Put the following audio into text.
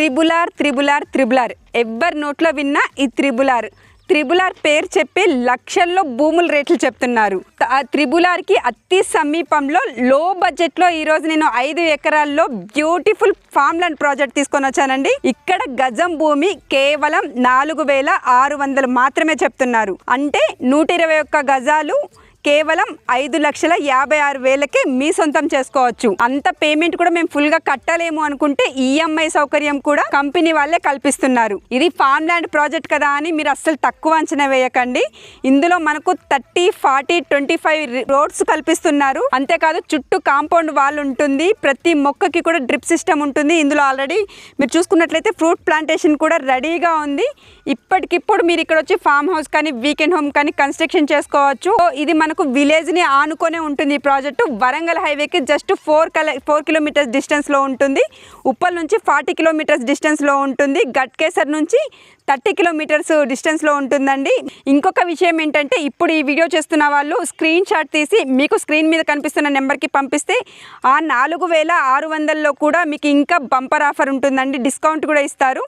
Triple R ఎవ్వరి నోట్లో విన్నా ఈ త్రిబుల్ ఆర్ పేరు చెప్పి లక్షల్లో భూముల రేట్లు చెప్తున్నారు. ఆ త్రిబుల్ ఆర్కి అతి సమీపంలో లో బడ్జెట్లో ఈరోజు నేను 5 ఎకరాల్లో బ్యూటిఫుల్ ఫామ్ ల్యాండ్ ప్రాజెక్ట్ తీసుకొని వచ్చానండి. ఇక్కడ గజం భూమి కేవలం 4,600 మాత్రమే చెప్తున్నారు. అంటే 121 గజాలు కేవలం 5,56,000కే మీ సొంతం చేసుకోవచ్చు. అంత పేమెంట్ కూడా మేము ఫుల్గా కట్టలేము అనుకుంటే ఈఎంఐ సౌకర్యం కూడా కంపెనీ వాళ్ళే కల్పిస్తున్నారు. ఇది ఫామ్ ల్యాండ్ ప్రాజెక్ట్ కదా అని మీరు అస్సలు తక్కువ అంచనా వేయకండి. ఇందులో మనకు 30, 40, 25 రోడ్స్ కల్పిస్తున్నారు. అంతేకాదు చుట్టూ కాంపౌండ్ వాల్ ఉంటుంది. ప్రతి మొక్కకి కూడా డ్రిప్ సిస్టమ్ ఉంటుంది. ఇందులో ఆల్రెడీ మీరు చూసుకున్నట్లయితే ఫ్రూట్ ప్లాంటేషన్ కూడా రెడీగా ఉంది. ఇప్పటికిప్పుడు మీరు ఇక్కడ వచ్చి ఫామ్ హౌస్ కానీ వీకెండ్ హోమ్ కానీ కన్స్ట్రక్షన్ చేసుకోవచ్చు. ఇది మనకు విలేజ్ని ఆనుకొనే ఉంటుంది. ఈ ప్రాజెక్టు వరంగల్ హైవేకి జస్ట్ 4 కిలోమీటర్స్ డిస్టెన్స్లో ఉంటుంది. ఉప్పల్ నుంచి 40 కిలోమీటర్స్ డిస్టెన్స్లో ఉంటుంది. గట్కేసర్ నుంచి 30 కిలోమీటర్స్ డిస్టెన్స్లో ఉంటుందండి. ఇంకొక విషయం ఏంటంటే ఇప్పుడు ఈ వీడియో చేస్తున్న వాళ్ళు స్క్రీన్ షాట్ తీసి మీకు స్క్రీన్ మీద కనిపిస్తున్న నెంబర్కి పంపిస్తే ఆ 4,600లో కూడా మీకు ఇంకా బంపర్ ఆఫర్ ఉంటుందండి. డిస్కౌంట్ కూడా ఇస్తారు.